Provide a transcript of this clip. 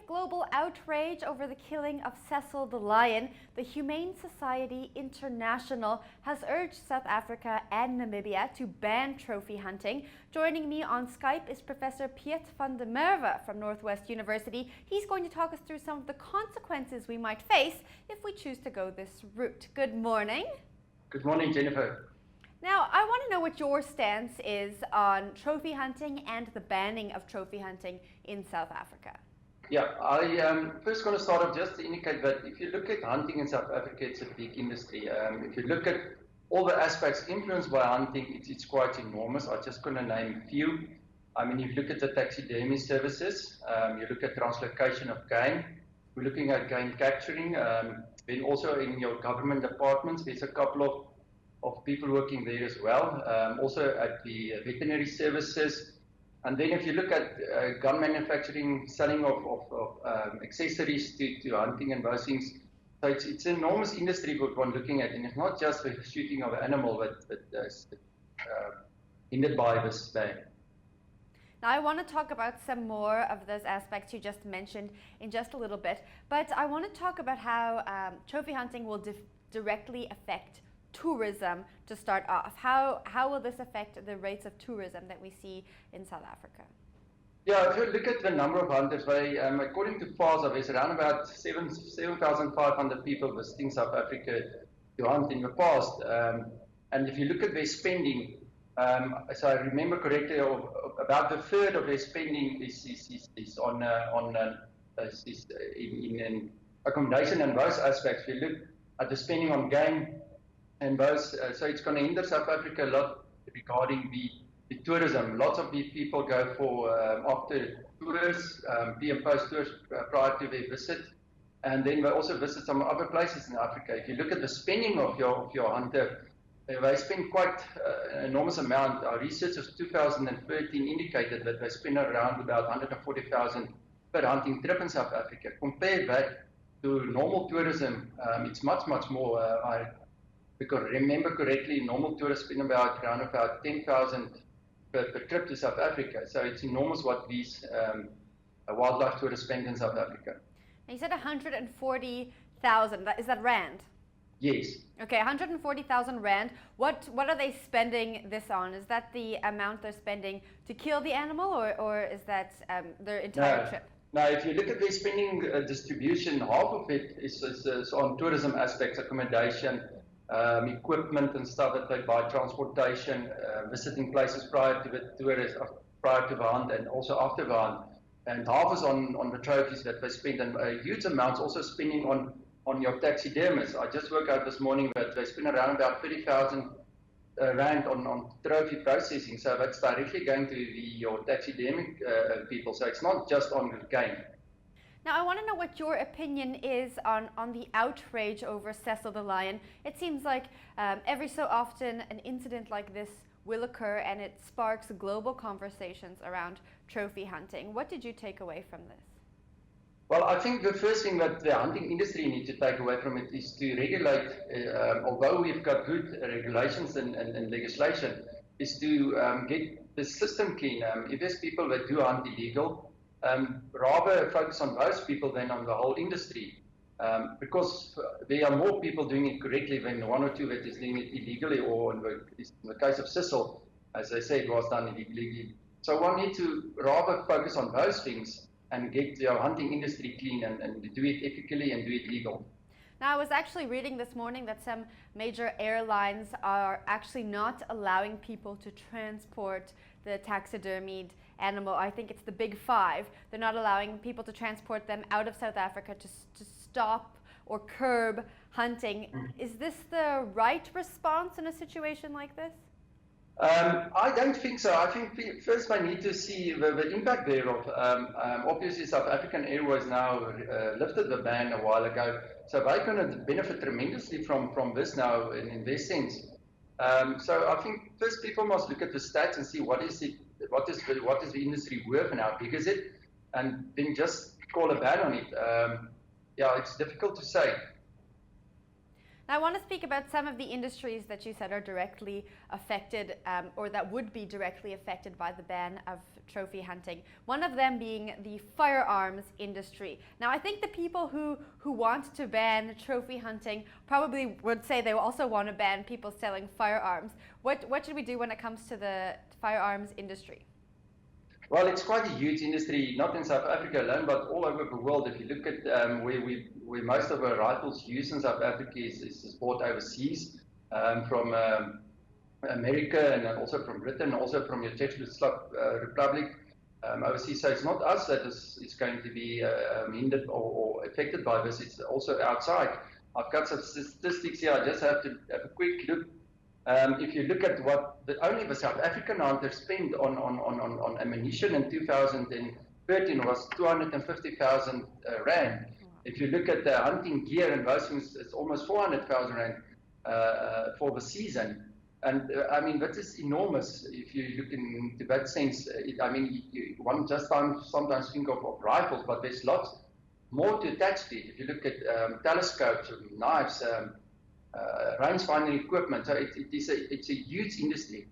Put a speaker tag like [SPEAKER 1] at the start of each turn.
[SPEAKER 1] Amid global outrage over the killing of Cecil the lion, the Humane Society International has urged South Africa and Namibia to ban trophy hunting. Joining me on Skype is Professor Piet van der Merwe from Northwest University. He's going to talk us through some of the consequences we might face if we choose to go this route. Good morning.
[SPEAKER 2] Good morning, Jennifer.
[SPEAKER 1] Now, I want to know what your stance is on trophy hunting and the banning of trophy hunting in South Africa.
[SPEAKER 2] Yeah, I first going to start off just to indicate that if you look at hunting in South Africa, it's a big industry. If you look at all the aspects influenced by hunting, it's quite enormous. I'm just going to name a few. I mean, if you look at the taxidermy services, you look at translocation of game, we're looking at game capturing. Then also in your government departments, there's a couple of people working there as well. Also at the veterinary services. And then if you look at gun manufacturing, selling of accessories to hunting and those things, so it's an enormous industry what one looking at, and it's not just the shooting of an animal that is hindered by this ban.
[SPEAKER 1] Now, I want to talk about some more of those aspects you just mentioned in just a little bit, but I want to talk about how trophy hunting will directly affect tourism to start off. How will this affect the rates of tourism that we see in South Africa?
[SPEAKER 2] Yeah, if you look at the number of hunters, according to FASA, there's around about 7,500 people visiting South Africa to hunt in the past. And if you look at their spending, so I remember correctly, about a third of their spending is on in accommodation and those aspects. If you look at the spending on game, and those, so it's going to hinder South Africa a lot regarding the tourism. Lots of the people go for after tours, pre and post tours prior to their visit, and then they also visit some other places in Africa. If you look at the spending of your hunter, they spend quite an enormous amount. Our research of 2013 indicated that they spend around about 140,000 per hunting trip in South Africa. Compare that to normal tourism, it's much more. Because remember correctly, normal tourists spend around about 10,000 per trip to South Africa. So it's enormous what these wildlife tourists spend in South Africa.
[SPEAKER 1] Now you said 140,000. Is that rand?
[SPEAKER 2] Yes.
[SPEAKER 1] Okay, 140,000 rand. What are they spending this on? Is that the amount they're spending to kill the animal, or is that their entire trip?
[SPEAKER 2] Now, if you look at their spending distribution, half of it is on tourism aspects, accommodation, equipment and stuff that they buy, transportation, visiting places prior to the tourist, prior to the hunt, and also after the hunt. And half is on the trophies that they spend, and a huge amount also spending on your taxidermists. I just worked out this morning that they spend around about 30,000 rand on trophy processing. So that's directly going to your taxidermic people. So it's not just on the game.
[SPEAKER 1] Now, I want to know what your opinion is on the outrage over Cecil the lion. It seems like every so often an incident like this will occur, and it sparks global conversations around trophy hunting. What did you take away from this?
[SPEAKER 2] Well, I think the first thing that the hunting industry needs to take away from it is to regulate, although we've got good regulations and legislation, is to get the system clean. If there's people that do hunt illegal, rather focus on those people than on the whole industry, because there are more people doing it correctly than one or two that is doing it illegally, or in the case of Cecil, as I said, was done illegally. So one needs to rather focus on those things and get the hunting industry clean and do it ethically and do it legal.
[SPEAKER 1] Now, I was actually reading this morning that some major airlines are actually not allowing people to transport the taxidermied animal. I think it's the big five. They're not allowing people to transport them out of South Africa to stop or curb hunting. Is this the right response in a situation like this?
[SPEAKER 2] I don't think so. I think first I need to see the impact thereof. Obviously, South African Airways now lifted the ban a while ago, so they're going to benefit tremendously from this now in their sense. So I think first people must look at the stats and see what is the industry worth and how big is it, and then just call a ban on it. Yeah, it's difficult to say.
[SPEAKER 1] Now, I want to speak about some of the industries that you said are directly affected or that would be directly affected by the ban of trophy hunting. One of them being the firearms industry. Now, I think the people who want to ban trophy hunting probably would say they also want to ban people selling firearms. What should we do when it comes to the firearms industry?
[SPEAKER 2] Well, it's quite a huge industry, not in South Africa alone, but all over the world. If you look at where most of our rifles used in South Africa is bought overseas from America and also from Britain, also from the Czech Republic overseas. So it's not us that is going to be hindered or affected by this. It's also outside. I've got some statistics here. I just have to have a quick look. If you look at what only the South African hunters spent on ammunition in 2013 was 250,000 rand. If you look at the hunting gear and those things, it's almost 400,000 rand for the season. And I mean, that is enormous if you look into that sense. One just sometimes think of rifles, but there's lots more to attach to it. If you look at telescopes, knives, range finding equipment, so it's a huge industry.